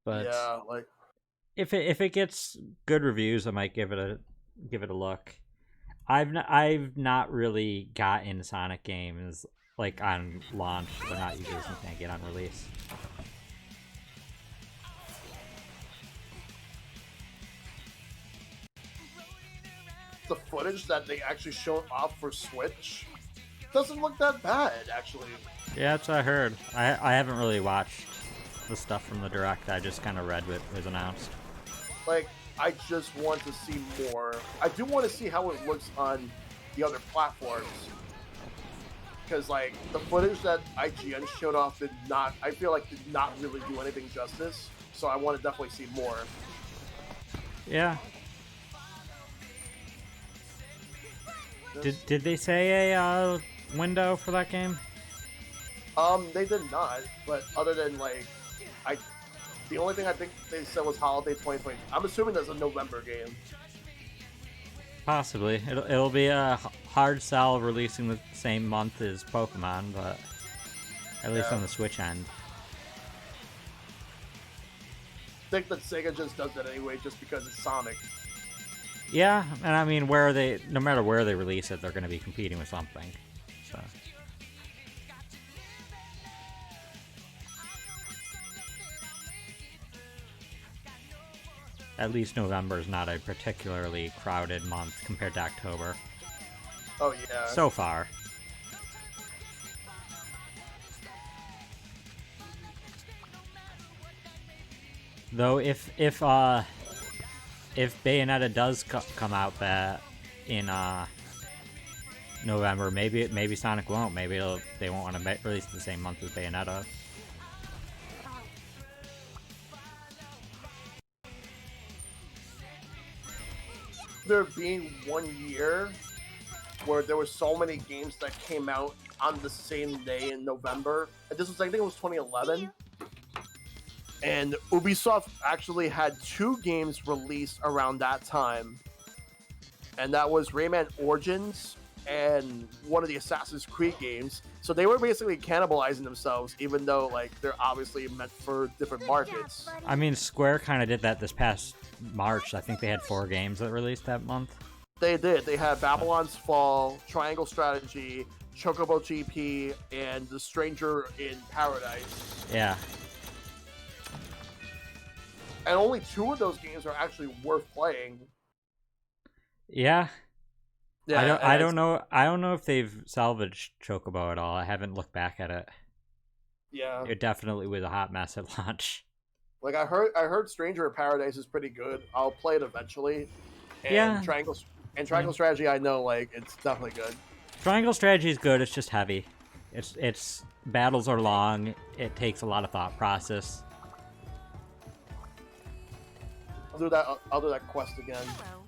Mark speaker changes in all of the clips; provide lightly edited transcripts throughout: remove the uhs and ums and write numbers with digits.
Speaker 1: But
Speaker 2: Yeah, like
Speaker 1: if it gets good reviews, I might give it a look. I've not really gotten Sonic games like on launch. They're not usually something I get on release.
Speaker 2: the footage that they actually showed off for Switch doesn't look that bad, actually.
Speaker 1: Yeah, that's what I heard. I haven't really watched the stuff from the direct. I just kind of read what was announced.
Speaker 2: Like, I just want to see more. I do want to see how it looks on the other platforms. Because, like, the footage that IGN showed off did not, I feel like, did not really do anything justice. So I want to definitely see more.
Speaker 1: Yeah. Did they say a window for that game?
Speaker 2: They did not, but other than, like, I, the only thing I think they said was holiday 2020. I'm assuming that's a November game.
Speaker 1: Possibly. It'll be a hard sell releasing the same month as Pokemon, but at least
Speaker 2: Yeah.
Speaker 1: on the Switch end.
Speaker 2: I think that Sega just does that anyway, just because it's Sonic.
Speaker 1: Yeah, and I mean, where they, no matter where they release it, they're going to be competing with something. So. At least November is not a particularly crowded month compared to October.
Speaker 2: Oh yeah.
Speaker 1: So far. Though if Bayonetta does come out in November, maybe Sonic won't. Maybe they won't want to release the same month as Bayonetta.
Speaker 2: There being 1 year where there were so many games that came out on the same day in November, and this was, I think it was 2011. And Ubisoft actually had two games released around that time, and that was Rayman Origins and one of the Assassin's Creed games. So they were basically cannibalizing themselves, even though like they're obviously meant for different markets.
Speaker 1: I mean, Square kind of did that this past March. I think they had 4 games that released that month.
Speaker 2: They did. They had Babylon's Fall, Triangle Strategy, Chocobo GP, and The Stranger in Paradise.
Speaker 1: Yeah.
Speaker 2: And only 2 of those games are actually worth playing.
Speaker 1: Yeah.
Speaker 2: Yeah,
Speaker 1: I don't know. I don't know if they've salvaged Chocobo at all. I haven't looked back at it.
Speaker 2: Yeah.
Speaker 1: It definitely was a hot mess at launch.
Speaker 2: Like I heard Stranger in Paradise is pretty good. I'll play it eventually. And
Speaker 1: Yeah.
Speaker 2: Triangle Strategy, I know like it's definitely good.
Speaker 1: Triangle Strategy is good. It's just heavy. It's battles are long. It takes a lot of thought process.
Speaker 2: I'll do that quest again.
Speaker 3: Hello.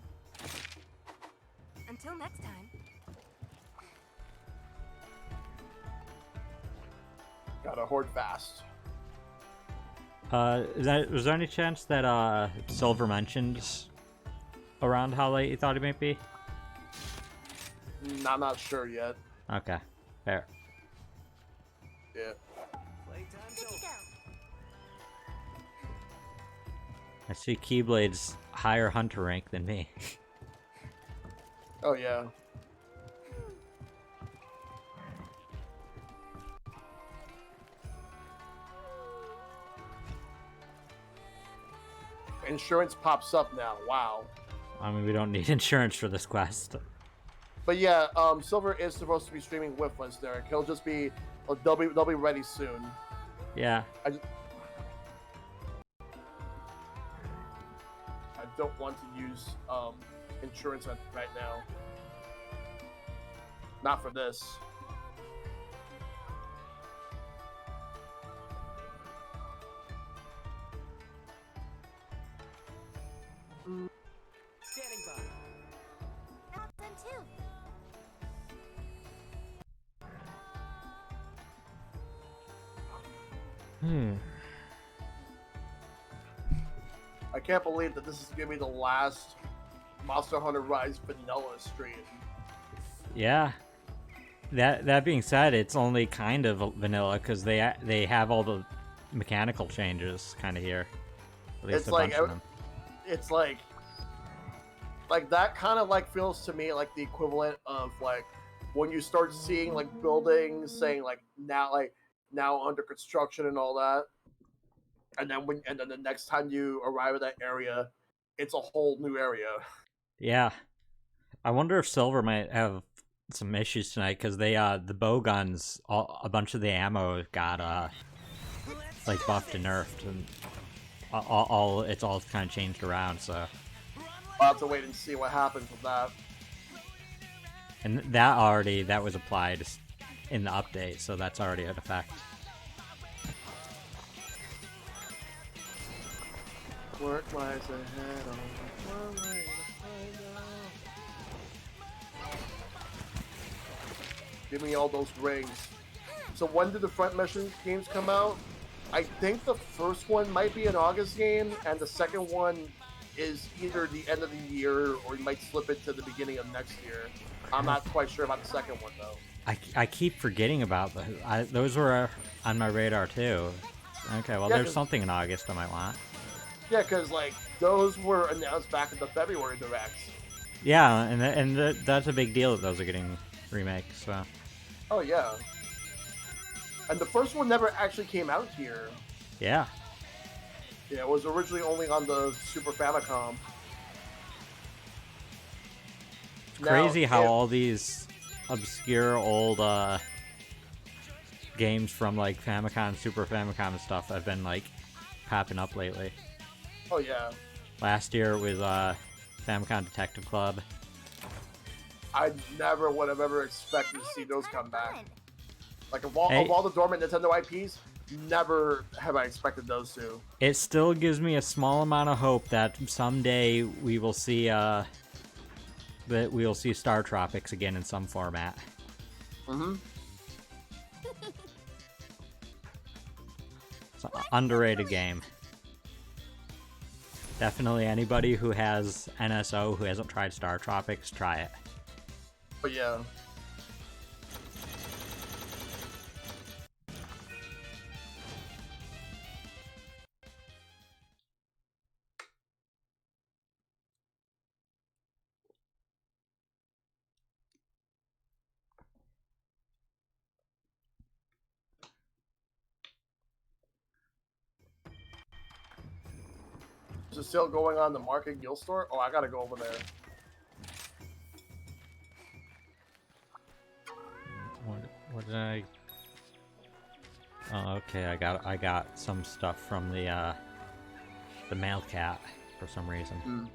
Speaker 3: Until next time.
Speaker 2: Gotta hoard fast.
Speaker 1: Was there any chance that Silver mentioned around how late you thought he might be?
Speaker 2: I'm not sure yet.
Speaker 1: Okay, fair.
Speaker 2: Yeah.
Speaker 3: Good to go.
Speaker 1: I see Keyblade's higher hunter rank than me.
Speaker 2: Oh yeah. Insurance pops up now. Wow.
Speaker 1: I mean, we don't need insurance for this quest.
Speaker 2: But yeah, Silver is supposed to be streaming with us, Derek. He'll just be, they'll be ready soon.
Speaker 1: Yeah.
Speaker 2: I don't want to use insurance right now. Not for this.
Speaker 4: Standing by.
Speaker 3: Not done too.
Speaker 2: I can't believe that this is gonna be the last Monster Hunter Rise vanilla stream.
Speaker 1: Yeah. That being said, it's only kind of vanilla because they have all the mechanical changes kind of here. At least
Speaker 2: It's
Speaker 1: a
Speaker 2: like
Speaker 1: bunch of them.
Speaker 2: it's like that kind of like feels to me like the equivalent of like when you start seeing like buildings saying like now under construction and all that, and then the next time you arrive at that area, it's a whole new area.
Speaker 1: Yeah. I wonder if Silver might have some issues tonight because they the bow guns, a bunch of the ammo got like buffed and nerfed, and it's all kind of changed around. So,
Speaker 2: I'll have to wait and see what happens with that.
Speaker 1: and that was applied in the update, so that's already at effect.
Speaker 2: Work lies ahead on one way to find out. Give me all those rings. So when do the front mission games come out? I think the first one might be an August game, and the second one is either the end of the year or you might slip it to the beginning of next year. I'm not quite sure about the second one though.
Speaker 1: I keep forgetting about those were on my radar too. Okay, well,
Speaker 2: Yeah,
Speaker 1: there's something in August I might want.
Speaker 2: Yeah, because like those were announced back in the February directs.
Speaker 1: Yeah, that's a big deal that those are getting remakes. So.
Speaker 2: Oh yeah. And the first one never actually came out here.
Speaker 1: Yeah.
Speaker 2: Yeah, it was originally only on the Super Famicom.
Speaker 1: It's crazy how all these obscure old games from like Famicom, Super Famicom and stuff have been like popping up lately.
Speaker 2: Oh yeah.
Speaker 1: Last year it was Famicom Detective Club.
Speaker 2: I never would have ever expected to see those come back. Like of all the dormant Nintendo IPs, never have I expected those to.
Speaker 1: It still gives me a small amount of hope that someday we will see Star Tropics again in some format.
Speaker 2: Mm-hmm.
Speaker 1: It's an underrated game. Definitely anybody who has NSO who hasn't tried Star Tropics, try it.
Speaker 2: But yeah. Is it still going on the Market Guild store? Oh, I gotta go over there.
Speaker 1: What did I? Oh, okay. I got some stuff from the mail cat for some reason.
Speaker 2: Mm.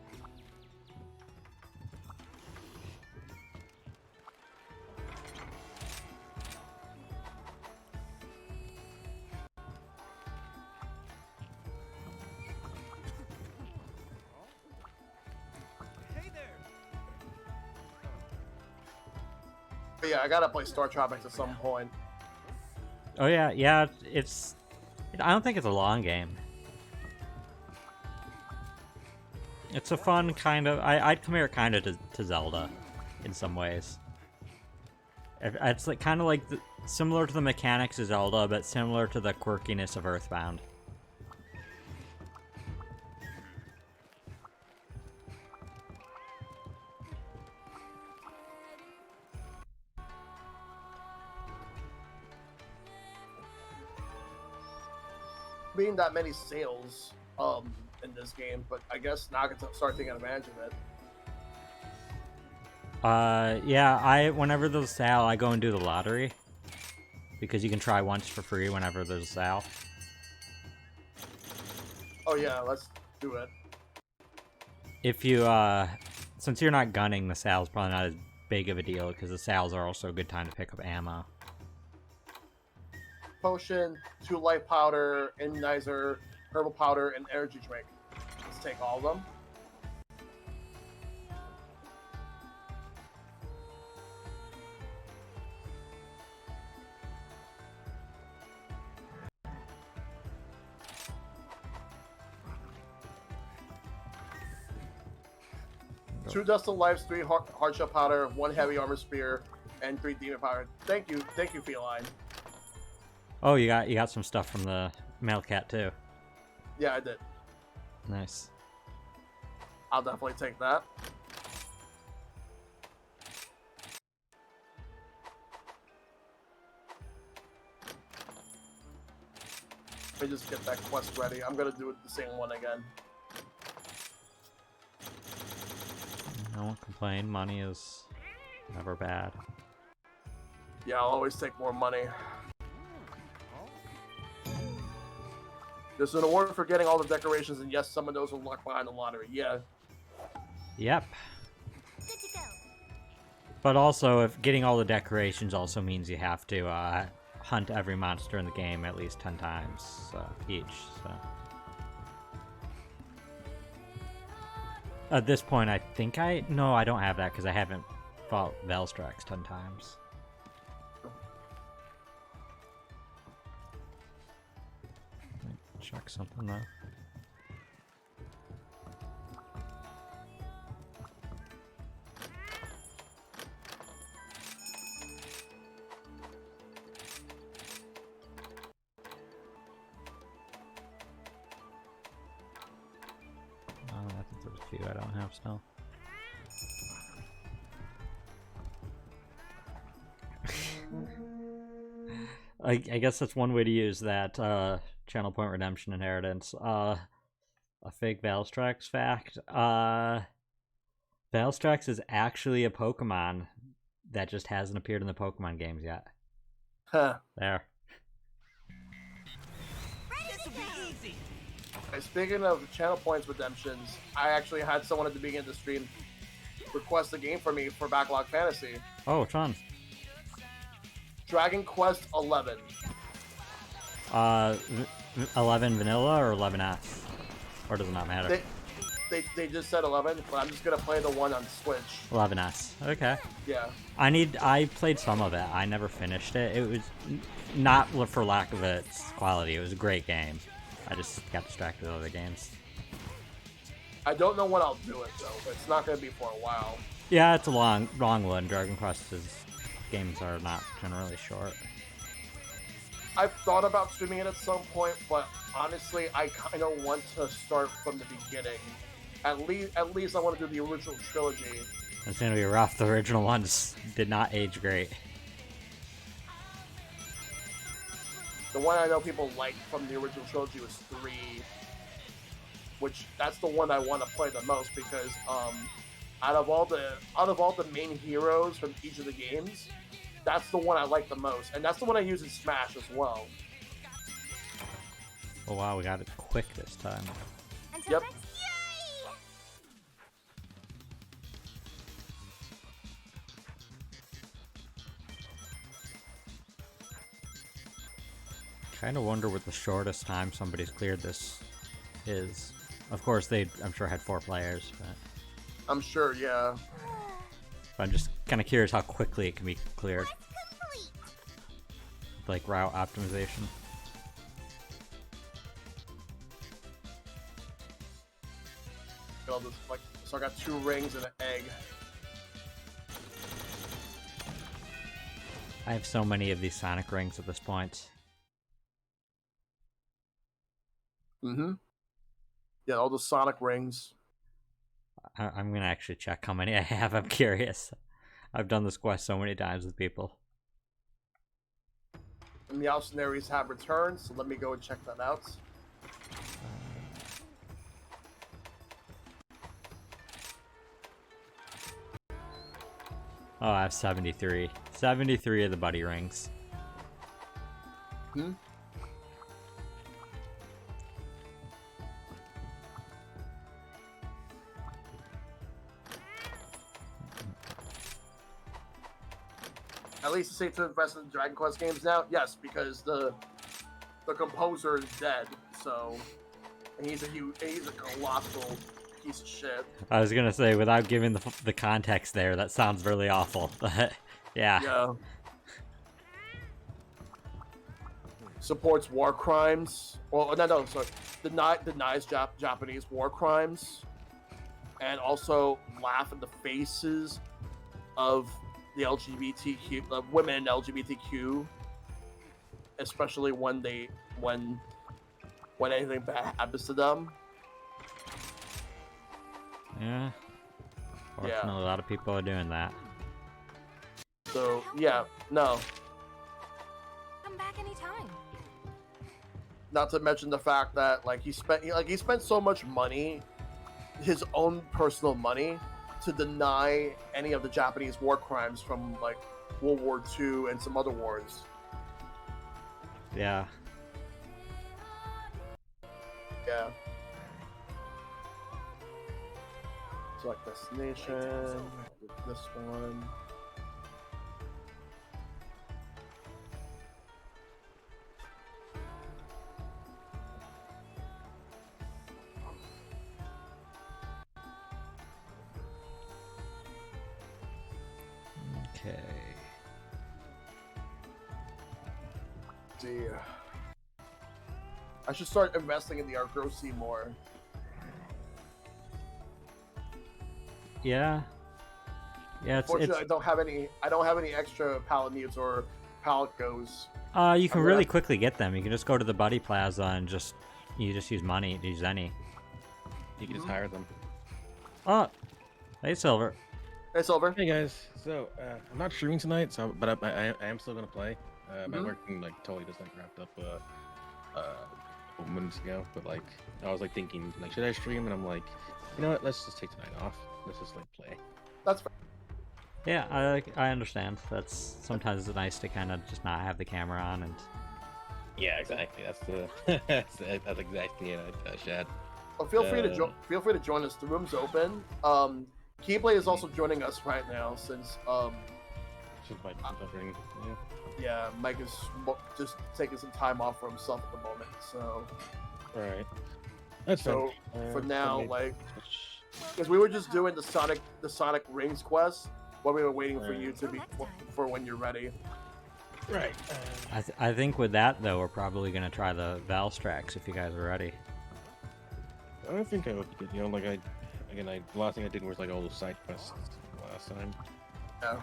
Speaker 2: But yeah, I gotta play Star Tropics at some point.
Speaker 1: Oh yeah, yeah. I don't think it's a long game. It's a fun kind of. I'd compare it kind of to Zelda, in some ways. It's like kind of like similar to the mechanics of Zelda, but similar to the quirkiness of Earthbound.
Speaker 2: Being that many sales in this game, but I guess now I can start taking advantage of it.
Speaker 1: Yeah. Whenever there's a sale, I go and do the lottery because you can try once for free whenever there's a sale.
Speaker 2: Oh yeah, let's do it.
Speaker 1: If you since you're not gunning, the sale's probably not as big of a deal because the sales are also a good time to pick up ammo.
Speaker 2: Potion, 2 life powder, immunizer, herbal powder, and energy drink. Let's take all of them.
Speaker 1: Go.
Speaker 2: 2 dust of lives, 3 hardshell powder, 1 heavy armor spear, and 3 demon powder. Thank you, Feline.
Speaker 1: Oh, you got some stuff from the mail cat too.
Speaker 2: Yeah, I did.
Speaker 1: Nice.
Speaker 2: I'll definitely take that. Let me just get that quest ready. I'm gonna do it the same one again.
Speaker 1: I won't complain. Money is never bad.
Speaker 2: Yeah, I'll always take more money. There's an award for getting all the decorations, and yes, some of those are locked behind the lottery. Yeah.
Speaker 1: Yep.
Speaker 3: Good to go.
Speaker 1: But also, if getting all the decorations also means you have to hunt every monster in the game at least 10 times each. So at this point, I think I don't have that because I haven't fought Valstrax 10 times. Check something though. I think there's a few I don't have still. I guess that's one way to use that channel point redemption inheritance. A fake Valstrax fact. Valstrax is actually a Pokemon that just hasn't appeared in the Pokemon games yet.
Speaker 2: Huh.
Speaker 1: There.
Speaker 2: Okay, speaking of channel points redemptions, I actually had someone at the beginning of the stream request a game for me for Backlog Fantasy.
Speaker 1: Oh, which one?
Speaker 2: Dragon Quest 11.
Speaker 1: 11 vanilla or 11S? Or does it not matter?
Speaker 2: They just said 11, but I'm just gonna play the one on Switch.
Speaker 1: 11S. Okay.
Speaker 2: Yeah.
Speaker 1: I played some of it. I never finished it. It was not for lack of its quality. It was a great game. I just got distracted with other games.
Speaker 2: I don't know when I'll do it though, but it's not gonna be for a while.
Speaker 1: Yeah, it's a long one. Dragon Quest's games are not generally short.
Speaker 2: I've thought about streaming it at some point, but honestly, I kind of want to start from the beginning. At least I want to do the original trilogy.
Speaker 1: It's gonna be rough. The original ones did not age great.
Speaker 2: The one I know people like from the original trilogy was 3, which that's the one I want to play the most because out of all the main heroes from each of the games, that's the one I like the most, and that's the one I use in Smash as well.
Speaker 1: Oh wow, we got it quick this time.
Speaker 3: Until
Speaker 2: Yep.
Speaker 3: next, yay!
Speaker 1: Kind of wonder what the shortest time somebody's cleared this is. Of course, I'm sure had 4 players, but
Speaker 2: I'm sure, yeah.
Speaker 1: I'm just kind of curious how quickly it can be cleared,
Speaker 3: Quest complete.
Speaker 1: like route optimization.
Speaker 2: Got all this, like, so I got 2 rings and an egg.
Speaker 1: I have so many of these Sonic rings at this point.
Speaker 2: Mm-hmm. Yeah, all the Sonic rings.
Speaker 1: I'm gonna actually check how many I have. I'm curious. I've done this quest so many times with people.
Speaker 2: And the Alcenaries have returned, so let me go and check that out.
Speaker 1: Oh, I have 73. 73 of the buddy rings.
Speaker 2: Hmm? At least it's safe to invest in Dragon Quest games now? Yes, because the composer is dead, so... And he's a colossal piece of shit.
Speaker 1: I was gonna say, without giving the context there, that sounds really awful. But yeah.
Speaker 2: Yeah. Supports war crimes. Well, no, sorry. Denies Japanese war crimes. And also laugh in the faces of the LGBTQ, women LGBTQ. Especially when anything bad happens to them.
Speaker 1: Yeah. Fortunately, a lot of people are doing that.
Speaker 2: So yeah, no.
Speaker 3: Come back anytime.
Speaker 2: Not to mention the fact that like he spent so much money, his own personal money, to deny any of the Japanese war crimes from like World War II and some other wars.
Speaker 1: Yeah.
Speaker 2: Yeah. Select destination. This one.
Speaker 1: Okay.
Speaker 2: See. I should start investing in the Argosy more.
Speaker 1: Yeah. Yeah,
Speaker 2: Fortunately, I don't have any extra Palamutes or Palicos.
Speaker 1: You can really quickly get them. You can just go to the Buddy Plaza and you just use money to use any.
Speaker 4: You can just hire them.
Speaker 1: Oh, hey Silver.
Speaker 2: Hey, Silver.
Speaker 4: Hey guys, so I'm not streaming tonight, but I am still gonna play. My working like totally just like wrapped up a couple minutes ago, but like I was like thinking like should I stream, and I'm like, you know what, let's just take tonight off. Let's just like play.
Speaker 2: That's fair.
Speaker 1: Yeah, I understand. That's sometimes it's nice to kind of just not have the camera on and.
Speaker 4: Yeah, exactly. That's the that's exactly it, Shad.
Speaker 2: Well, feel free to join us. The room's open. Keyblade is also joining us right now since
Speaker 4: Just my ring.
Speaker 2: yeah, Mike is just taking some time off for himself at the moment. So
Speaker 4: All right. That's
Speaker 2: so
Speaker 4: fine.
Speaker 2: for now,
Speaker 4: maybe-
Speaker 2: like, because we were just doing the Sonic Rings quest while we were waiting for you to be for when you're ready.
Speaker 4: Right.
Speaker 1: I think with that though, we're probably gonna try the Valstrax if you guys are ready.
Speaker 4: I don't think I would be good. You know, like the last thing I did was like all those side quests last time.
Speaker 2: Yeah.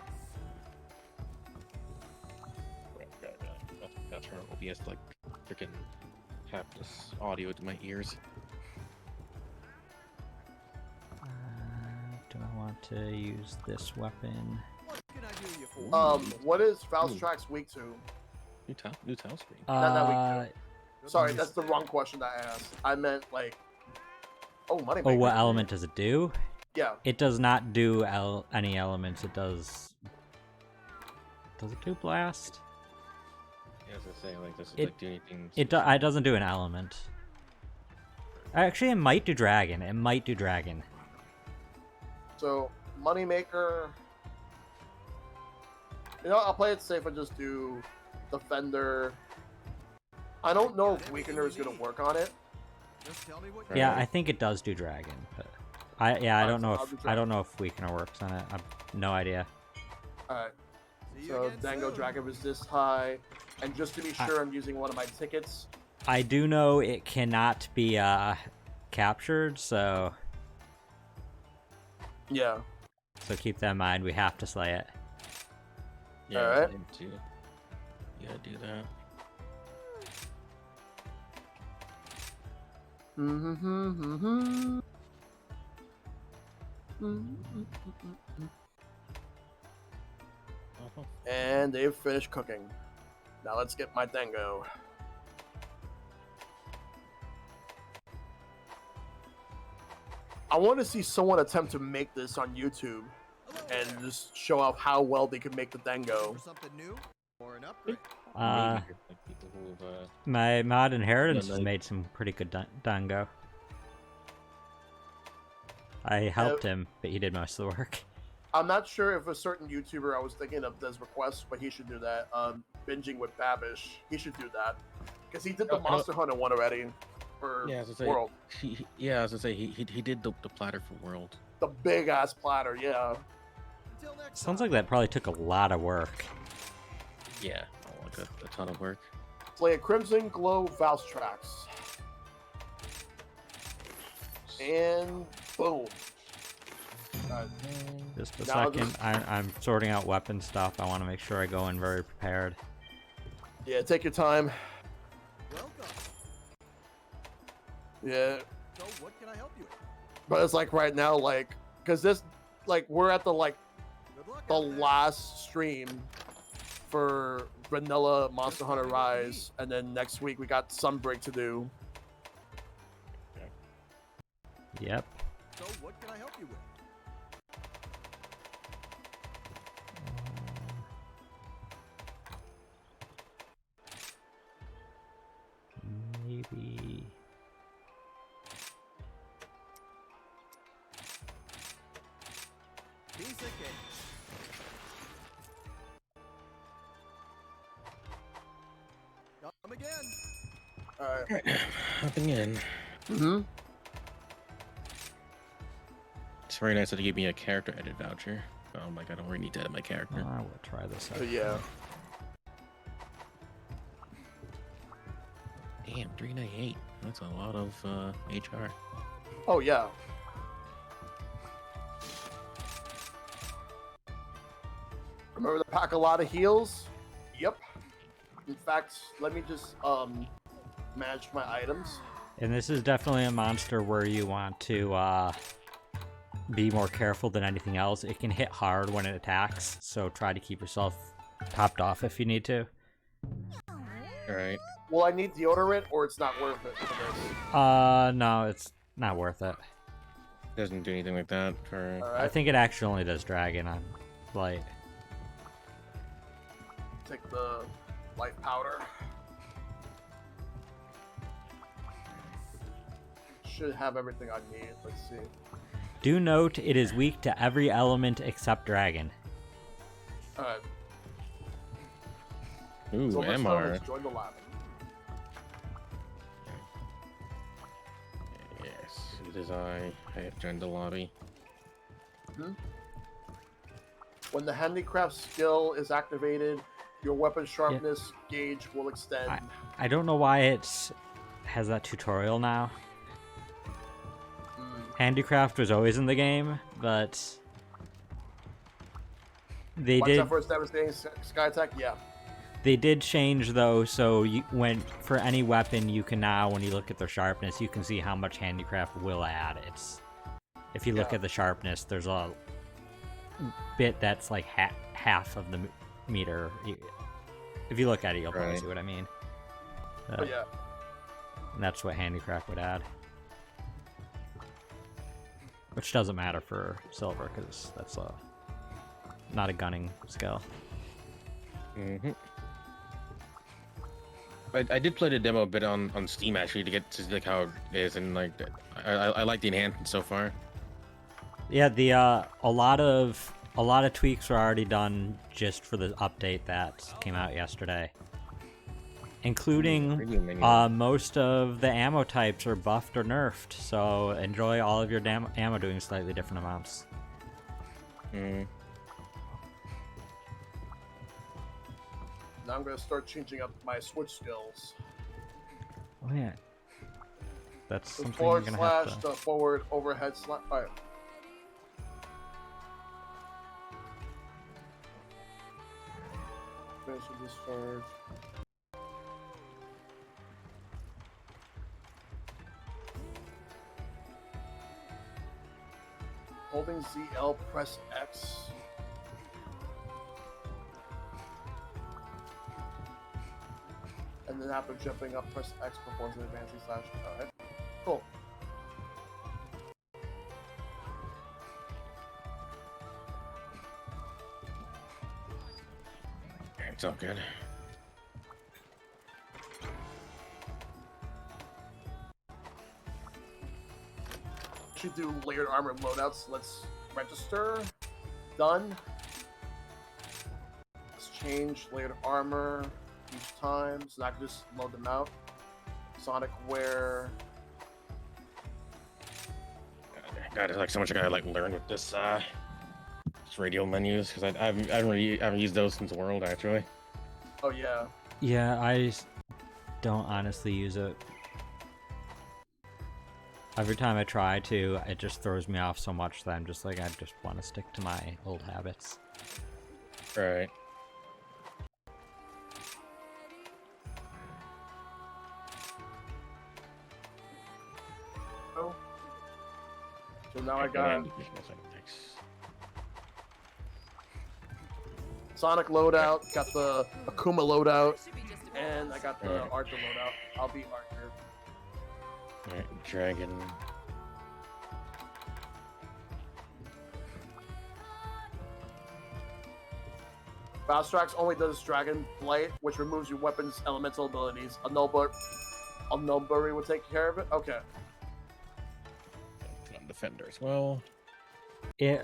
Speaker 4: That's her OBS like freaking have this audio to my ears.
Speaker 1: Do I want to use this weapon?
Speaker 2: What is Valstrax weak to?
Speaker 4: New tile screen.
Speaker 2: Sorry, that's the wrong question that I asked. I meant like, money.
Speaker 1: Oh, what element does it do?
Speaker 2: Yeah.
Speaker 1: It does not do any elements. It does. Does it do blast?
Speaker 4: Yeah, as I say, like does it
Speaker 1: It-
Speaker 4: like do anything?
Speaker 1: It doesn't do an element. Actually, it might do dragon. It might do dragon.
Speaker 2: So moneymaker. You know, I'll play it safe and just do defender. I don't know if weakener is gonna work on it.
Speaker 1: Yeah,
Speaker 4: Right.
Speaker 1: I think it does do dragon, but I don't know
Speaker 2: I'll do
Speaker 1: if weakener works on it. I've no idea.
Speaker 2: All right. So Dango Dragon was this high, and just to be sure, I'm using one of my tickets.
Speaker 1: I do know it cannot be captured, so
Speaker 2: Yeah.
Speaker 1: keep that in mind. We have to slay it.
Speaker 4: Yeah,
Speaker 2: Alright.
Speaker 4: Yeah, do that.
Speaker 2: And they've finished cooking. Now let's get my Dango. I want to see someone attempt to make this on YouTube and just show off how well they can make the Dango.
Speaker 5: Something new or an upgrade.
Speaker 1: Uh,
Speaker 4: Maybe, like, people who've,
Speaker 1: my mod inheritance
Speaker 4: No,
Speaker 1: has
Speaker 4: no.
Speaker 1: made some pretty good dango. I helped him, but he did most of the work.
Speaker 2: I'm not sure if a certain YouTuber I was thinking of does requests, but he should do that. Binging with Babish, he should do that because he did the Monster Hunter one already for
Speaker 4: yeah, as I say,
Speaker 2: World.
Speaker 4: as I say, he did the platter for World.
Speaker 2: The big ass platter, yeah.
Speaker 5: Until next
Speaker 1: Sounds
Speaker 5: time.
Speaker 1: like that probably took a lot of work.
Speaker 4: Yeah, like a ton of work.
Speaker 2: Play a Crimson Glow Valstrax. And boom.
Speaker 1: Just a
Speaker 2: Now
Speaker 1: second. I'm sorting out weapon stuff. I want to make sure I go in very prepared.
Speaker 2: Yeah, take your time.
Speaker 5: Welcome.
Speaker 2: Yeah.
Speaker 5: So what can I help you with?
Speaker 2: But it's like right now, like, because this, like, we're at the like
Speaker 5: Good luck
Speaker 2: the
Speaker 5: out there.
Speaker 2: last stream for Vanilla Monster Hunter Rise, and then next week we got Sunbreak to do.
Speaker 1: Yep.
Speaker 5: So what can I help you with?
Speaker 1: Maybe.
Speaker 5: Piece of cake. Come again.
Speaker 2: All right.
Speaker 4: Alright, hopping in.
Speaker 2: Mm-hmm.
Speaker 4: It's very nice that they gave me a character edit voucher. Oh, I'm like, I don't really need to edit my character.
Speaker 1: I will try this out.
Speaker 2: So yeah.
Speaker 4: Damn, 398. That's a lot of HR.
Speaker 2: Oh yeah. Remember the pack a lot of heals? Yep. In fact, let me just manage my items.
Speaker 1: And this is definitely a monster where you want to be more careful than anything else. It can hit hard when it attacks, so try to keep yourself topped off if you need to.
Speaker 4: Alright.
Speaker 2: Will I need deodorant or it's not worth it for this?
Speaker 1: No, it's not worth it.
Speaker 4: Doesn't do anything like that for.
Speaker 2: All
Speaker 1: I
Speaker 2: right.
Speaker 1: think it actually only does dragon on light.
Speaker 2: Take the light powder. Should have everything I need. Let's see.
Speaker 1: Do note it is weak to every element except dragon.
Speaker 2: All right.
Speaker 4: Ooh,
Speaker 2: So much
Speaker 4: MR.
Speaker 2: let's join the lab.
Speaker 4: Yes, it is I have joined the lobby.
Speaker 2: When the handicraft skill is activated, your weapon sharpness gauge will extend.
Speaker 1: I don't know why it has that tutorial now. Handicraft was always in the game, but they
Speaker 2: Watch
Speaker 1: did
Speaker 2: out for its devastating sky attack. Yeah.
Speaker 1: they did change though, so you, when for any weapon you can now, when you look at their sharpness, you can see how much handicraft will add. It's if you look
Speaker 2: Yeah.
Speaker 1: at the sharpness, there's a bit that's like half of the meter. If you look at it, you'll probably
Speaker 4: Right.
Speaker 1: see what I mean.
Speaker 2: Oh yeah.
Speaker 1: And that's what handicraft would add. Which doesn't matter for silver, because that's not a gunning skill.
Speaker 4: Mm-hmm. I did play the demo a bit on Steam actually to get to like how it is, and like I like the enhancement so far.
Speaker 1: Yeah, the a lot of tweaks were already done just for the update that came out yesterday, including
Speaker 4: Premium menu.
Speaker 1: most of the ammo types are buffed or nerfed. So enjoy all of your ammo doing slightly different amounts.
Speaker 4: Mm.
Speaker 2: Now I'm gonna start changing up my switch skills.
Speaker 1: Oh yeah, that's
Speaker 2: The
Speaker 1: something you're
Speaker 2: forward
Speaker 1: gonna
Speaker 2: slash,
Speaker 1: have to.
Speaker 2: the forward overhead slash. Alright. Finish with discharge. Holding ZL, press X. And then after jumping up, press X performs an advancing slash. Alright. Cool.
Speaker 4: It's all good.
Speaker 2: Should do layered armor loadouts. Let's register. Done. Let's change layered armor each time, so I can just load them out. Sonic wear.
Speaker 4: God, there's like so much I gotta like learn with this radio menus because I haven't used those since World actually.
Speaker 2: Oh yeah.
Speaker 1: Yeah, I don't honestly use it. Every time I try to, it just throws me off so much that I'm just like, I just want to stick to my old habits.
Speaker 4: Right.
Speaker 2: Oh. So now I got Sonic loadout, got the Akuma loadout, and I got the Arthur loadout. I'll be Arthur.
Speaker 4: Alright, Dragon.
Speaker 2: Valstrax only does Dragon Blight, which removes your weapon's elemental abilities. A Nullberry will take care of it? Okay.
Speaker 4: Defender as well.
Speaker 1: It,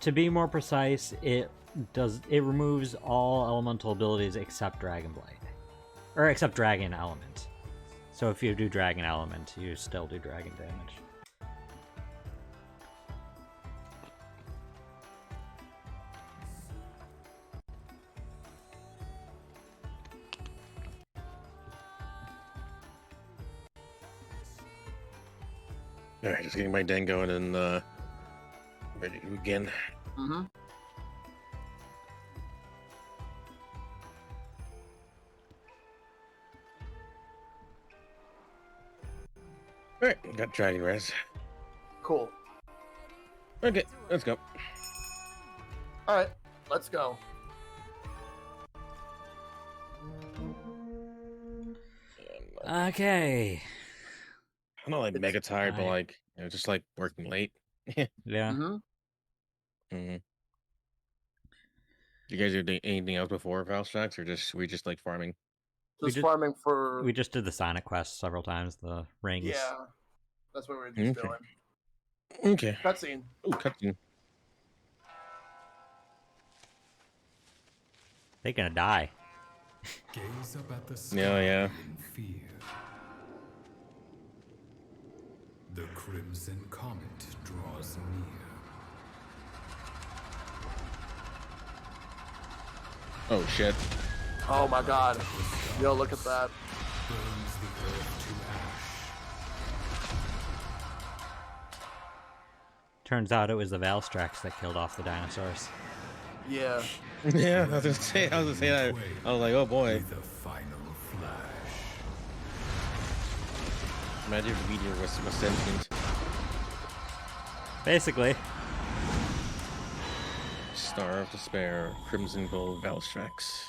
Speaker 1: to be more precise, it removes all elemental abilities except Dragon Blight. Or except Dragon Element. So if you do Dragon Element, you still do Dragon damage.
Speaker 4: Alright, just getting my den going and ready to begin.
Speaker 2: Mm-hmm.
Speaker 4: Alright, got Dragon Res.
Speaker 2: Cool.
Speaker 4: Okay, let's go.
Speaker 2: Alright, let's go.
Speaker 1: Okay.
Speaker 4: I'm not like mega tired, but like, just like working late.
Speaker 1: Yeah.
Speaker 2: Mm-hmm.
Speaker 4: Mm-hmm. Do you guys do anything else before Valstrax, or we just like farming?
Speaker 2: Just farming for...
Speaker 1: We just did the Sonic quest several times, the rings.
Speaker 2: Yeah. That's what we're just doing.
Speaker 4: Okay.
Speaker 2: Cutscene.
Speaker 4: Oh, cutscene.
Speaker 1: They're gonna die.
Speaker 6: Gaze up at the sky
Speaker 4: Yeah.
Speaker 6: in fear. The crimson comet draws near.
Speaker 4: Oh shit.
Speaker 2: Oh my god. Yo, look at that.
Speaker 6: Burns the earth to ash.
Speaker 1: Turns out it was the Valstrax that killed off the dinosaurs.
Speaker 2: Yeah.
Speaker 4: Yeah, I was gonna say that. I was like, oh boy.
Speaker 6: With a final flash.
Speaker 4: Imagine if the meteor was sentient.
Speaker 1: Basically.
Speaker 4: Star of Despair, Crimson Gold, Valstrax.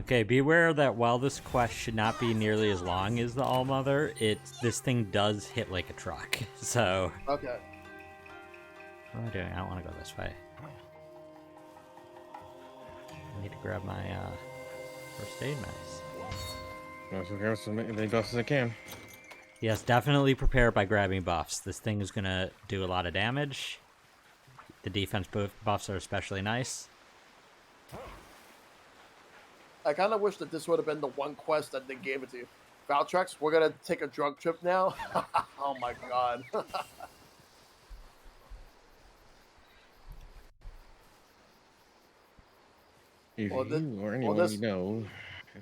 Speaker 1: Okay, beware that while this quest should not be nearly as long as the Allmother, this thing does hit like a truck. So.
Speaker 2: Okay.
Speaker 1: What am I doing? I don't want to go this way. I need to grab my first aid meds.
Speaker 4: I'll grab as many buffs as I can.
Speaker 1: Yes, definitely prepare by grabbing buffs. This thing is gonna do a lot of damage. The defense buffs are especially nice.
Speaker 2: I kind of wish that this would have been the one quest that they gave it to you. Valtrax, we're gonna take a drug trip now. Oh my god.
Speaker 4: If
Speaker 2: Well,
Speaker 4: you or anyone you know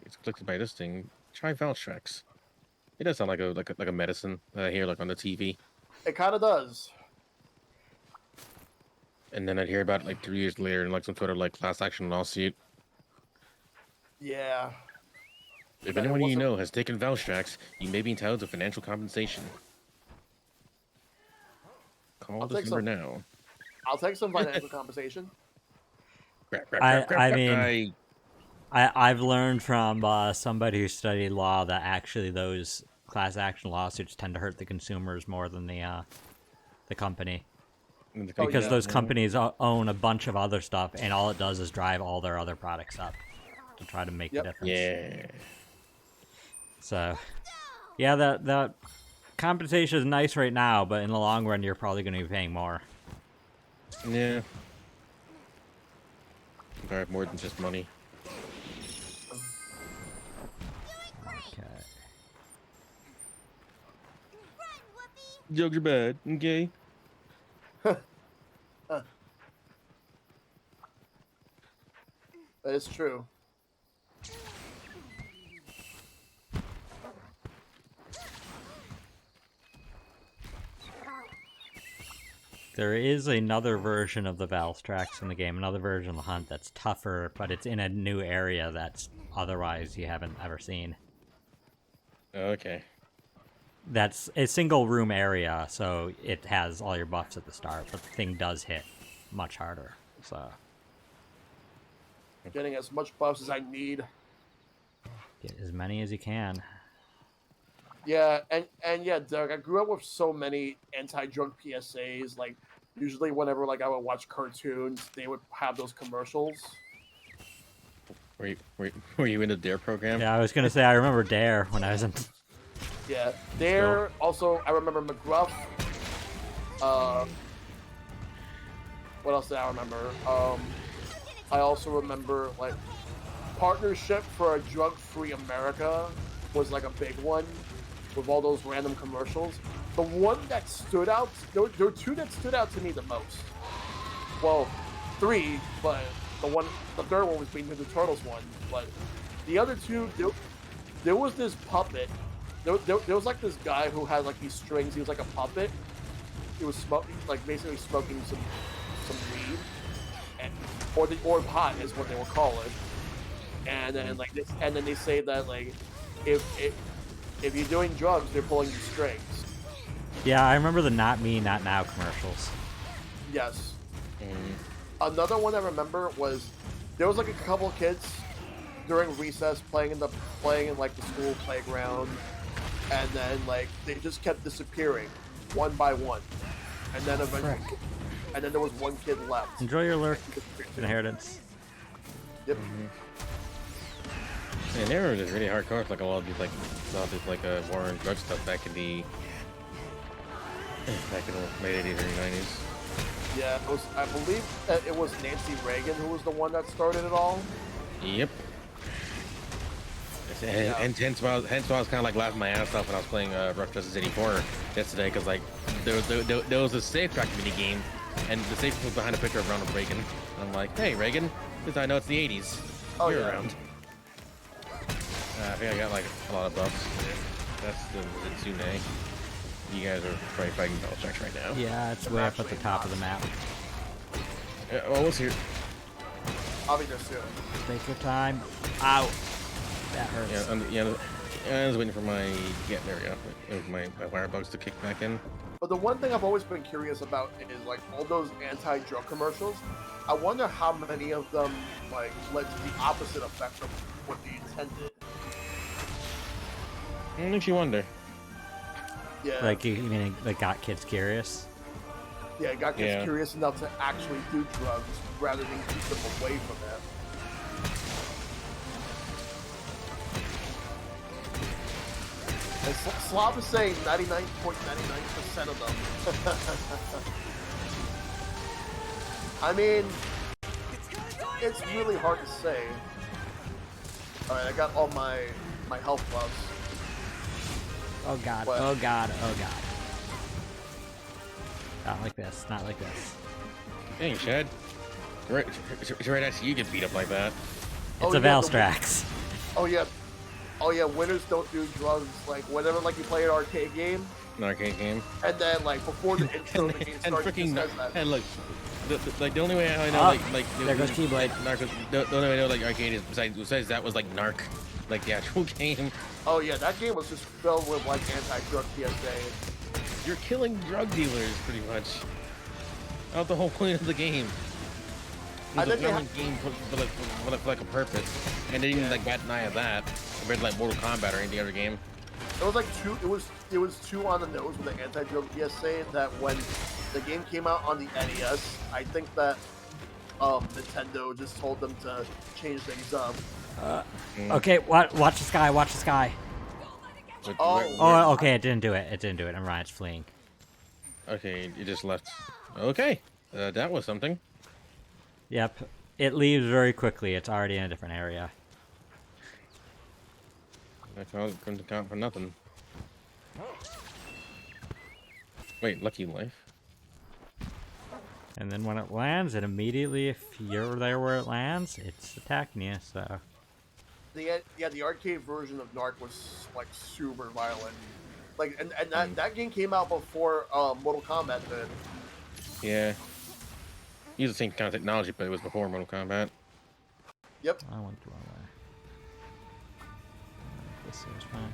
Speaker 4: is afflicted by this thing, try Valstrax. It does sound like a medicine that I hear like on the TV.
Speaker 2: It kind of does.
Speaker 4: And then I'd hear about it like 3 years later in like some sort of like class action lawsuit.
Speaker 2: Yeah.
Speaker 4: If
Speaker 2: But it
Speaker 4: anyone you
Speaker 2: wasn't-
Speaker 4: know has taken Valstrax, you may be entitled to financial compensation. Call
Speaker 2: I'll
Speaker 4: this
Speaker 2: take
Speaker 4: number
Speaker 2: some.
Speaker 4: now.
Speaker 2: I'll take some financial compensation.
Speaker 1: I've learned from somebody who studied law that actually those class action lawsuits tend to hurt the consumers more than the company. Because
Speaker 2: yeah.
Speaker 1: those companies own a bunch of other stuff, and all it does is drive all their other products up to try to make the difference.
Speaker 4: Yeah.
Speaker 1: So, yeah, that compensation is nice right now, but in the long run, you're probably going to be paying more.
Speaker 4: Yeah. I have more than just money.
Speaker 1: Okay.
Speaker 4: Jokes are bad, okay?
Speaker 2: That is true.
Speaker 1: There is another version of the Valstrax in the game, another version of the hunt that's tougher, but it's in a new area that's otherwise you haven't ever seen.
Speaker 4: Okay.
Speaker 1: that's a single room area, so it has all your buffs at the start, but the thing does hit much harder. So
Speaker 2: Getting as much buffs as I need.
Speaker 1: get as many as you can.
Speaker 2: Yeah, and yeah, Doug, I grew up with so many anti-drug PSAs. Like, usually whenever like I would watch cartoons, they would have those commercials.
Speaker 4: Were you in the Dare program?
Speaker 1: Yeah, I was gonna say I remember Dare when I was in.
Speaker 2: Yeah, there. Also, I remember McGruff. What else did I remember? I also remember like Partnership for a Drug-Free America was like a big one with all those random commercials. The one that stood out, there were two that stood out to me the most. Well, three, but the third one was being the Turtles one. But the other two, there was this puppet. There was like this guy who had like these strings. He was like a puppet. He was smoking, like basically smoking some weed, or pot is what they will call it. And then like this, and then they say that like if you're doing drugs, they're pulling your strings.
Speaker 1: Yeah, I remember the "Not Me, Not Now" commercials.
Speaker 2: Yes. Another one I remember was there was like a couple of kids during recess playing in like the school playground, and then like they just kept disappearing one by one, and then eventually, and then there was one kid left.
Speaker 1: Enjoy your lurk inheritance.
Speaker 2: Yep.
Speaker 4: And they were just really hardcore with like a lot of these like war and drug stuff back in the late 80s, early 90s.
Speaker 2: Yeah, it was. I believe that it was Nancy Reagan who was the one that started it all.
Speaker 4: Yep. And hence why I was kind of like laughing my ass off when I was playing Rough Justice 84 yesterday, because like there was a safe track mini game, and the safe was behind a picture of Ronald Reagan. And I'm like, hey Reagan, because I know it's the 80s.
Speaker 2: Oh,
Speaker 4: You're
Speaker 2: yeah.
Speaker 4: around. I think I got like a lot of buffs. That's the Tsune. You guys are probably fighting Valstrax right now.
Speaker 1: Yeah, it's way up at the top of the map.
Speaker 4: Yeah, well, what's here?
Speaker 2: I'll be there soon.
Speaker 1: Take your time. Ow. That hurts.
Speaker 4: I was waiting for my my firebugs to kick back in.
Speaker 2: But the one thing I've always been curious about is like all those anti-drug commercials. I wonder how many of them like led to the opposite effect of what they intended.
Speaker 4: It makes you wonder.
Speaker 2: Yeah.
Speaker 1: Like you mean like got kids curious?
Speaker 2: Yeah, it got kids curious enough to actually do drugs rather than keep them away from it. And Slav is saying 99.99% of them. I mean, it's really hard to say. Alright, I got all my health buffs.
Speaker 1: Oh god,
Speaker 2: What?
Speaker 1: oh god, oh god. Not like this, not like this.
Speaker 4: Dang, Chad. It's right after you get beat up like that.
Speaker 1: It's a Valstrax.
Speaker 2: Oh yeah, winners don't do drugs. Like whenever like you play an arcade game,
Speaker 4: An arcade game.
Speaker 2: and then like before the intro of the game
Speaker 4: And
Speaker 2: starts, it
Speaker 4: freaking
Speaker 2: just says that.
Speaker 4: and look, the only way I know
Speaker 1: Oh, there goes Keyblade.
Speaker 4: the only way I know like arcade is besides that was like Narc, like the actual game.
Speaker 2: Oh yeah, that game was just filled with like anti-drug PSA.
Speaker 4: You're killing drug dealers pretty much. That's the whole point of the game.
Speaker 2: I
Speaker 4: It was
Speaker 2: think
Speaker 4: a
Speaker 2: they
Speaker 4: violent game for like a purpose, and they didn't like bat an eye at that compared to like Mortal Kombat or any other game.
Speaker 2: It was like two. It was two on the nose with the anti-drug PSA. That when the game came out on the NES, I think that Nintendo just told them to change things up.
Speaker 1: Okay, watch the sky, watch the sky.
Speaker 4: But
Speaker 1: Oh, okay, it didn't do it. It didn't do it. I'm right, it's fleeing.
Speaker 4: okay, you just left. Okay, that was something.
Speaker 1: Yep. It leaves very quickly. It's already in a different area.
Speaker 4: That couldn't count for nothing. Wait, Lucky Life?
Speaker 1: And then when it lands, it immediately, if you're there where it lands, it's attacking you, so...
Speaker 2: The arcade version of Narc was like super violent. Like and that game came out before Mortal Kombat did.
Speaker 4: Yeah. Use the same kind of technology, but it was before Mortal Kombat.
Speaker 2: Yep.
Speaker 1: I went the wrong way. This is fine.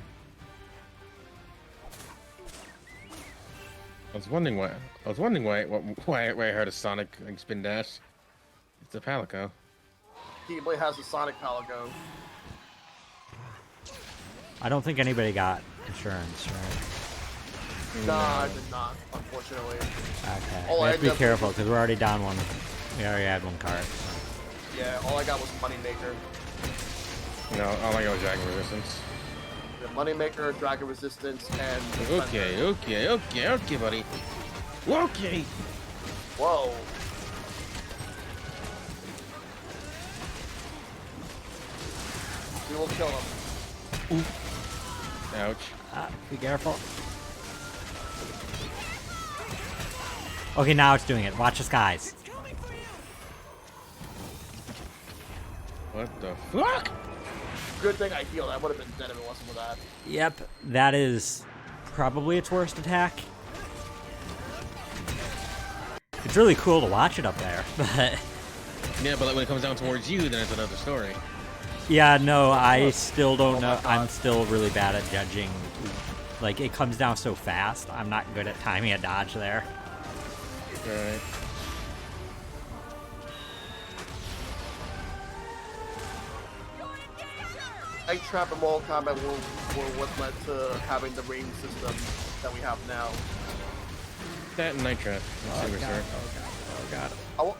Speaker 4: was wondering why. I was wondering why I heard a Sonic like spin dash. It's a Palico.
Speaker 2: Keyblade has a Sonic Palico.
Speaker 1: I don't think anybody got insurance, right?
Speaker 2: Nah, I did not, unfortunately.
Speaker 1: Okay.
Speaker 2: All
Speaker 1: We
Speaker 2: I
Speaker 1: have to be
Speaker 2: ended up
Speaker 1: careful
Speaker 2: with-
Speaker 1: because we're already down one. We already had one card. So.
Speaker 2: Yeah, all I got was Moneymaker.
Speaker 4: No, all I got was Dragon Resistance.
Speaker 2: The Moneymaker, Dragon Resistance, and...
Speaker 4: Okay, buddy. Okay.
Speaker 2: Whoa. We will kill him.
Speaker 4: Ouch.
Speaker 1: Be careful. Okay, now it's doing it. Watch the skies.
Speaker 4: What the fuck?
Speaker 2: Good thing I healed. I would have been dead if it wasn't for that.
Speaker 1: Yep, that is probably its worst attack. It's really cool to watch it up there, but...
Speaker 4: Yeah, but like, when it comes down towards you, then it's another story.
Speaker 1: Yeah, no, I still don't
Speaker 2: Oh my
Speaker 1: know.
Speaker 2: God.
Speaker 1: I'm still really bad at judging. Like, it comes down so fast. I'm not good at timing a dodge there.
Speaker 4: Alright.
Speaker 2: Night Trap and Mortal Kombat were what led to having the rating system that we have now.
Speaker 4: That and Nitrat.
Speaker 1: Oh god.
Speaker 2: I wa-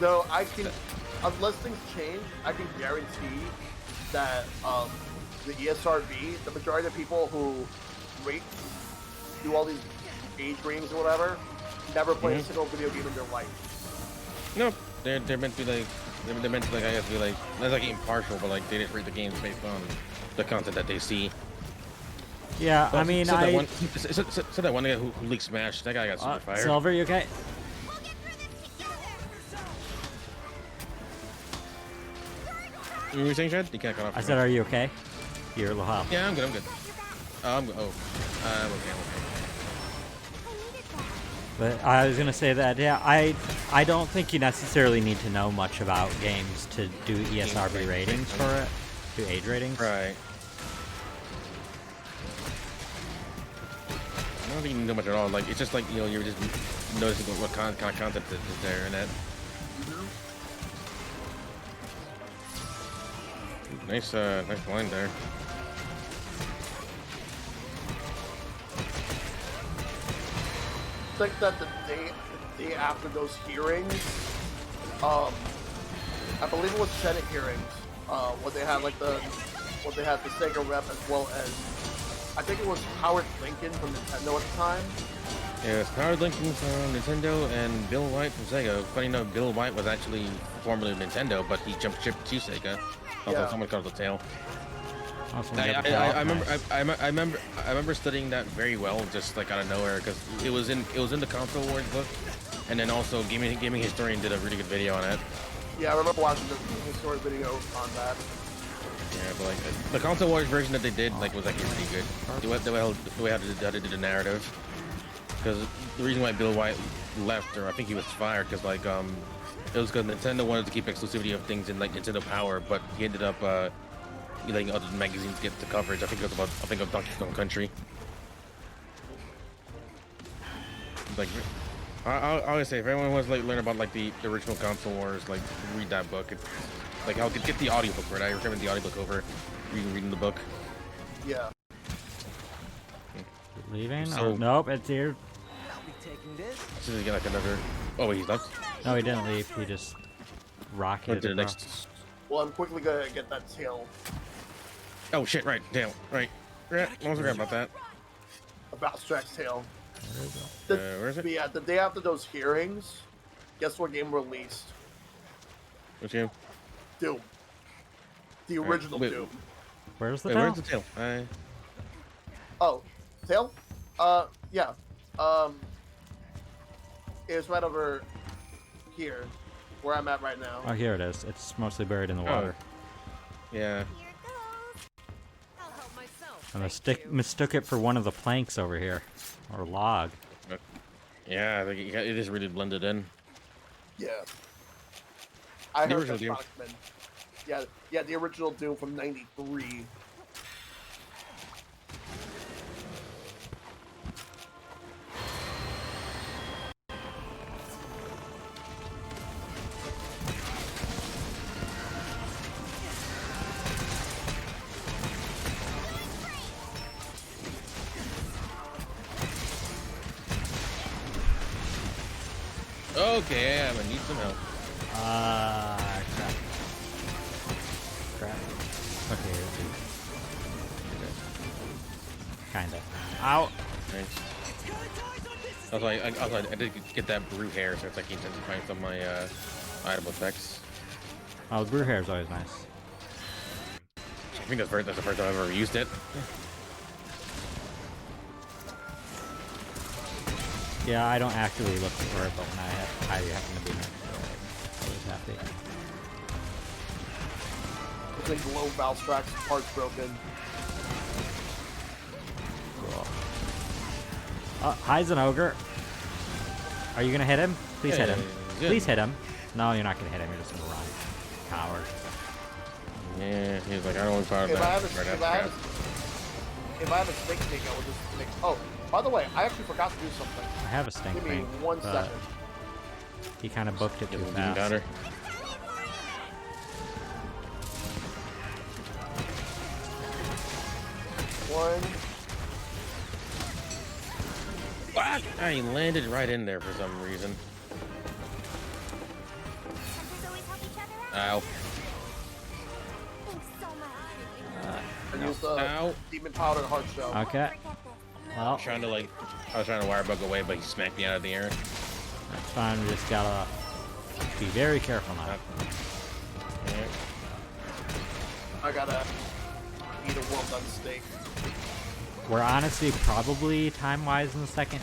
Speaker 2: Though I can, unless things change, I can guarantee that the ESRB, the majority of people who rate, do all these age ratings or whatever, never play a single video game in their life.
Speaker 4: Nope. They're meant to be like they're meant to like I guess be like that's like impartial, but like they just rate the games based on the content that they see.
Speaker 1: Yeah,
Speaker 4: But
Speaker 1: I mean,
Speaker 4: so
Speaker 1: I...
Speaker 4: that one guy who leaked Smash, that guy got super fired.
Speaker 1: Silver, you okay?
Speaker 4: You were saying, Chad? You can't cut off.
Speaker 1: I said, are you okay? You're a little hot.
Speaker 4: Yeah, I'm good. I'm good. I'm good. I'm okay.
Speaker 1: But I was gonna say that, yeah, I don't think you necessarily need to know much about games to do ESRB ratings for it, do age ratings.
Speaker 4: Right. I don't think you know much at all. Like it's just like you're just noticing what kind of content is there in that. Nice line there.
Speaker 2: I think that the day after those hearings, I believe it was Senate hearings, where they had like the Sega rep as well as I think it was Howard Lincoln from Nintendo at the time.
Speaker 4: Yeah, it's Howard Lincoln from Nintendo and Bill White from Sega. Funny enough, Bill White was actually formerly of Nintendo, but he jumped ship to Sega. Although
Speaker 2: Yeah.
Speaker 4: someone called the tail.
Speaker 1: Also,
Speaker 4: I remember studying that very well, just like out of nowhere, because it was in the console wars book, and then also gaming historian did a really good video on it.
Speaker 2: Yeah, I remember watching the historic video on that.
Speaker 4: Yeah, but like the console wars version that they did was actually pretty good. The way how to do the narrative, because the reason why Bill White left, or I think he was fired, because like it was because Nintendo wanted to keep exclusivity of things in like Nintendo Power, but he ended up letting other magazines get the coverage. I think it was of Donkey Kong Country. Like, I always say if anyone wants to like learn about like the original console wars, like read that book. It's, like I'll get the audiobook for it. I recommend the audiobook over reading the book.
Speaker 2: Yeah.
Speaker 1: Leaving?
Speaker 4: So-
Speaker 1: Oh, nope, it's here.
Speaker 5: I'll be taking this.
Speaker 4: So you get like another. Oh wait, he's left.
Speaker 1: No, he didn't leave. He just
Speaker 4: Went
Speaker 1: rocketed
Speaker 4: to the
Speaker 1: across.
Speaker 4: next.
Speaker 2: Well, I'm quickly gonna get that tail.
Speaker 4: Oh shit! Right, damn, right. Yeah, I almost forgot about that.
Speaker 2: A Valstrax tail.
Speaker 4: Where is it?
Speaker 2: But yeah, the day after those hearings, guess what game released?
Speaker 4: What's you?
Speaker 2: Doom. The
Speaker 4: Alright,
Speaker 2: original
Speaker 4: wait.
Speaker 2: Doom.
Speaker 1: Where's the
Speaker 4: Wait,
Speaker 1: tail?
Speaker 4: where's the tail?
Speaker 2: Oh, tail? Yeah. It's right over here, where I'm at right now.
Speaker 1: Oh, here it is. It's mostly buried in the water.
Speaker 4: Yeah.
Speaker 3: Here goes. I'll help myself.
Speaker 1: I mistook it for one of the planks over here, or log.
Speaker 4: Yeah, I think it is really blended in.
Speaker 2: Yeah. I
Speaker 4: The
Speaker 2: heard
Speaker 4: original
Speaker 2: that
Speaker 4: Doom.
Speaker 2: Foxman. Yeah, the original Doom from '93.
Speaker 4: Okay, I'm gonna need some help.
Speaker 1: Crap. Crap. Okay, let's see. Kinda. Ow!
Speaker 4: Thanks. I did get that brute hair, so it's like intensifying some of my item effects.
Speaker 1: Oh, the brew hair is always nice.
Speaker 4: I think that's the first time I've ever used it.
Speaker 1: Yeah, I don't actively look for it, but when I happen to be next to it, I'm always happy.
Speaker 2: I think low Valstrax parts broken.
Speaker 1: Cool. Hi's an ogre. Are you gonna hit him? Please hit him.
Speaker 4: Yeah.
Speaker 1: Please hit him. No, you're not gonna hit him. You're just gonna run. Coward.
Speaker 4: Yeah, he's like, I don't want to fire
Speaker 2: If I
Speaker 4: back.
Speaker 2: have a, if I have a stink tank, I will just make. Oh, by the way, I actually forgot to do something.
Speaker 1: I have a stink
Speaker 2: Give me
Speaker 1: tank,
Speaker 2: 1
Speaker 1: but
Speaker 2: second.
Speaker 1: he kind of booked it too fast.
Speaker 4: Counter.
Speaker 2: One.
Speaker 4: Fuck! I landed right in there for some reason.
Speaker 3: Hunters always help each other out.
Speaker 4: Ow.
Speaker 3: Thanks so much.
Speaker 2: I used the
Speaker 4: Ow.
Speaker 2: demon powder heart shell.
Speaker 1: Okay.
Speaker 3: Forget this.
Speaker 1: Well,
Speaker 4: I was trying to wire bug away, but he smacked me out of the air.
Speaker 1: that's fine. We just gotta be very careful now.
Speaker 4: Alright.
Speaker 2: I gotta eat a well done steak.
Speaker 1: We're honestly probably time-wise in the second,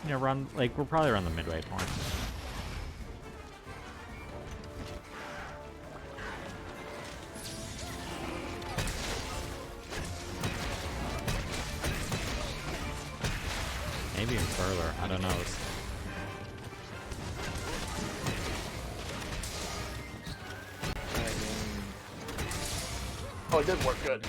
Speaker 1: run. Like we're probably around the midway point. Maybe even further. I don't know.
Speaker 2: Oh, it did work good.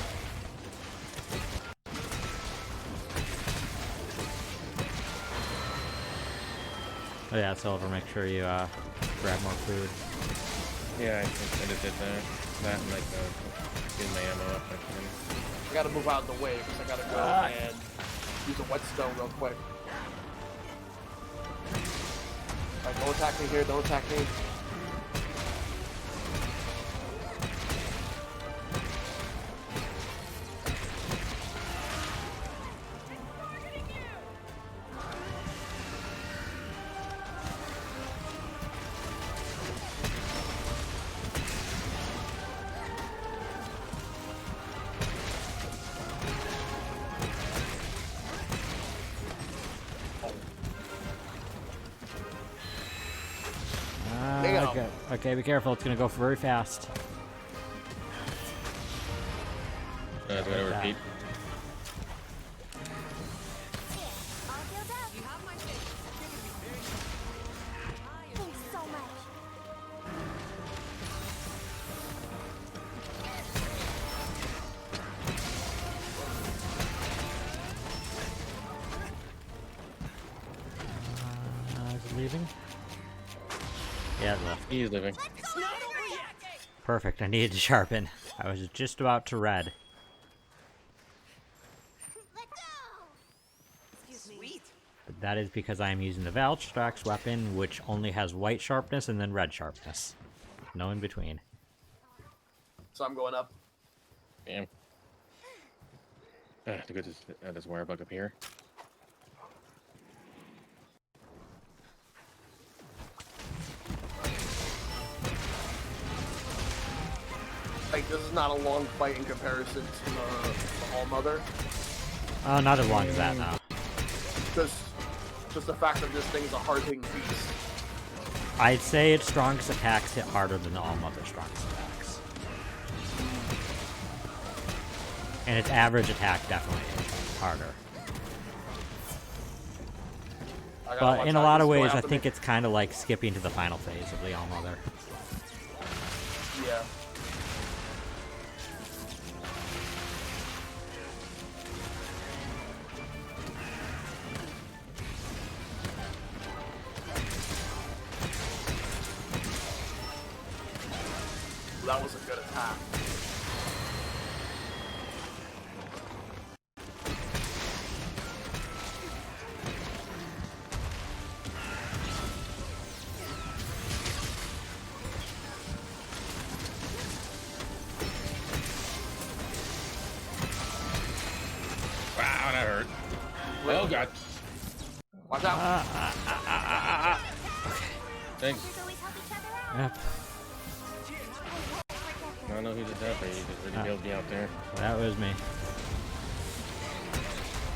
Speaker 1: Oh yeah, Silver. Make sure you grab more food.
Speaker 4: Yeah, I think I just did that. That and like getting my ammo up.
Speaker 2: I gotta move out of the way because I gotta go and use a whetstone real quick. Alright, don't attack me here, don't attack me. Damn.
Speaker 1: Okay, be careful. It's gonna go very fast.
Speaker 4: It's gonna repeat.
Speaker 3: All healed up. You have my face. Thanks so much.
Speaker 1: Is it leaving? Yeah, it left.
Speaker 4: He's living.
Speaker 1: Perfect. I needed to sharpen. I was just about to red.
Speaker 3: Let's go. Excuse me.
Speaker 1: But that is because I am using the Valstrax weapon, which only has white sharpness and then red sharpness. No in between.
Speaker 2: So I'm going up.
Speaker 4: Damn. To go to this wire bug up here.
Speaker 2: Like, this is not a long fight in comparison to the All Mother.
Speaker 1: Oh, not as long as that now.
Speaker 2: Just the fact that this thing is a hard-hitting beast.
Speaker 1: I'd say its strongest attacks hit harder than the All-Mother's strongest attacks. And its average attack definitely hits harder. But in a lot of ways, I think it's kind of like skipping to the final phase of the All-Mother.
Speaker 2: Yeah. That was a good attack.
Speaker 4: Ow, that hurt. Oh god.
Speaker 2: Watch out.
Speaker 4: Thanks.
Speaker 3: Sisters always help each other out.
Speaker 1: Yep.
Speaker 4: I don't know who did that, but he just really bailed me out there.
Speaker 1: That was me.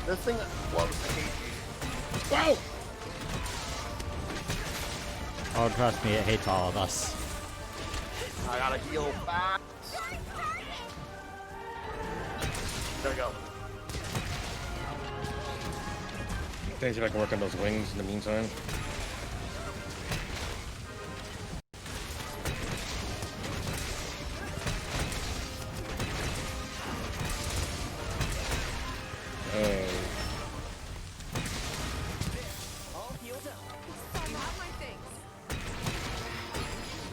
Speaker 2: This thing loves to hate me.
Speaker 4: Whoa!
Speaker 1: Oh, trust me, it hates all of us.
Speaker 2: I gotta heal fast. There we go.
Speaker 4: Thanks if I can work on those wings in the meantime.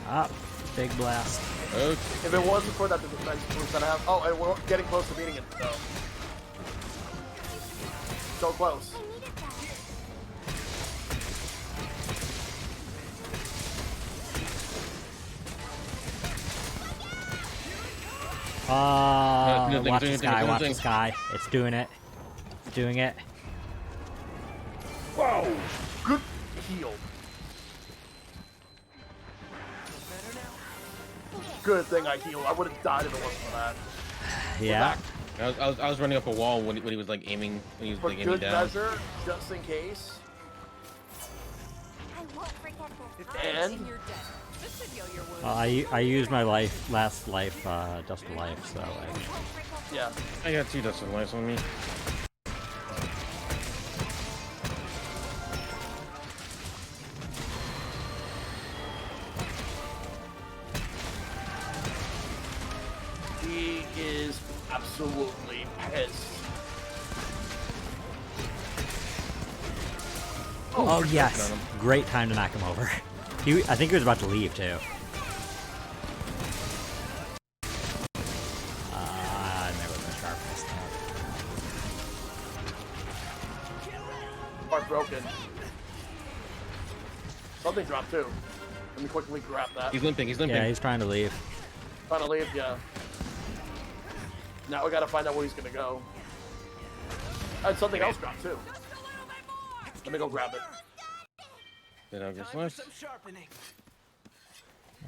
Speaker 1: Ah, big blast.
Speaker 4: Okay.
Speaker 2: If it wasn't for that defense boost that I have, oh, and we're getting close to beating it though. So close.
Speaker 3: I needed that.
Speaker 1: Watch
Speaker 4: doing
Speaker 1: the
Speaker 4: the
Speaker 1: sky,
Speaker 4: thing,
Speaker 1: watch
Speaker 4: doing
Speaker 1: the
Speaker 4: the
Speaker 1: sky. It's doing it. It's doing it.
Speaker 2: Whoa! Good heal. Good thing I healed. I would have died if it wasn't for that.
Speaker 1: Yeah.
Speaker 4: I was running up a wall when he was like aiming, when he was
Speaker 2: For
Speaker 4: like aiming
Speaker 2: good
Speaker 4: down.
Speaker 2: measure, just in case.
Speaker 3: I won't forget this.
Speaker 2: And
Speaker 1: I used my last life, just a life, so
Speaker 2: yeah,
Speaker 4: I got 2 dust of life on me.
Speaker 2: he is absolutely pissed.
Speaker 1: Oh yes, great time to knock him over. I think he was about to leave too. Never been sharpness.
Speaker 2: Heartbroken. Something dropped too. Let me quickly grab that.
Speaker 4: He's limping, he's limping.
Speaker 1: Yeah, he's trying to leave.
Speaker 2: Trying to leave, yeah. Now we gotta find out where he's gonna go. And something else dropped too. Let me go grab it.
Speaker 4: Then I'll just left.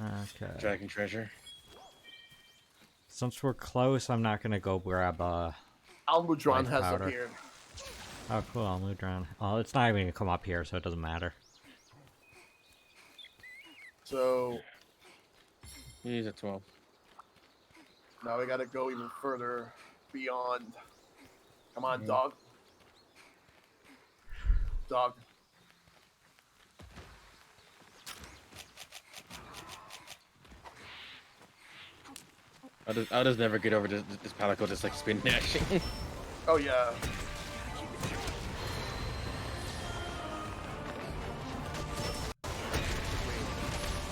Speaker 1: Okay.
Speaker 4: Dragon treasure.
Speaker 1: Since we're close, I'm not gonna go grab
Speaker 2: Almudron
Speaker 1: Life
Speaker 2: has
Speaker 1: powder.
Speaker 2: appeared.
Speaker 1: Oh, cool, I'll move around. Oh, it's not even gonna come up here, so it doesn't matter.
Speaker 2: So
Speaker 4: He's at 12.
Speaker 2: now we gotta go even further beyond. Come on, dog. Dog.
Speaker 4: I'll just never get over this palico just like spin dashing.
Speaker 2: Oh yeah.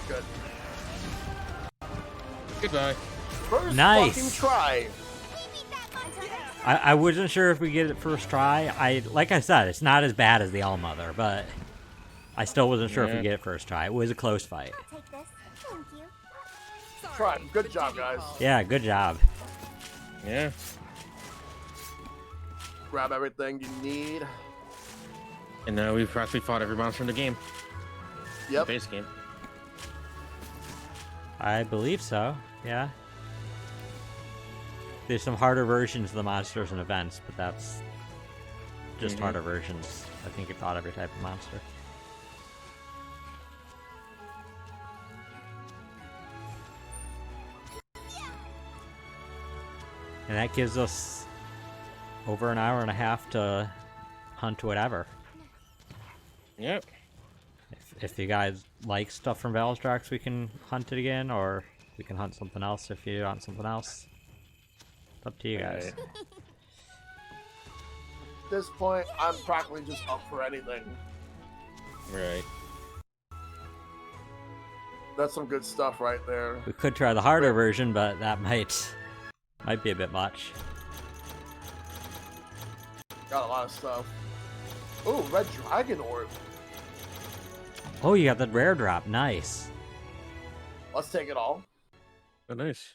Speaker 2: Good.
Speaker 4: Goodbye.
Speaker 2: First
Speaker 1: Nice.
Speaker 2: fucking try.
Speaker 1: I wasn't sure if we get it first try. Like I said, it's not as bad as the Allmother, but I still wasn't sure if we
Speaker 4: Yeah.
Speaker 1: get it first try. It was a close fight.
Speaker 3: I'll take this. Thank you.
Speaker 2: Try. Good job, guys.
Speaker 1: Yeah, good job.
Speaker 4: Yeah.
Speaker 2: Grab everything you need.
Speaker 4: And now we've practically fought every monster in the game.
Speaker 2: Yep.
Speaker 4: Base game.
Speaker 1: I believe so. Yeah. There's some harder versions of the monsters and events, but that's just harder versions. I think it fought every type of monster. And that gives us over an hour and a half to hunt whatever.
Speaker 4: Yep.
Speaker 1: If you guys like stuff from Valstrax, we can hunt it again, or we can hunt something else if you want something else. It's up to you guys.
Speaker 4: Right.
Speaker 2: At this point, I'm practically just up for anything.
Speaker 4: Right.
Speaker 2: That's some good stuff right there.
Speaker 1: We could try the harder version, but that might be a bit much.
Speaker 2: Got a lot of stuff. Ooh, red dragon orb.
Speaker 1: Oh, you got the rare drop. Nice.
Speaker 2: Let's take it all.
Speaker 4: Oh, nice.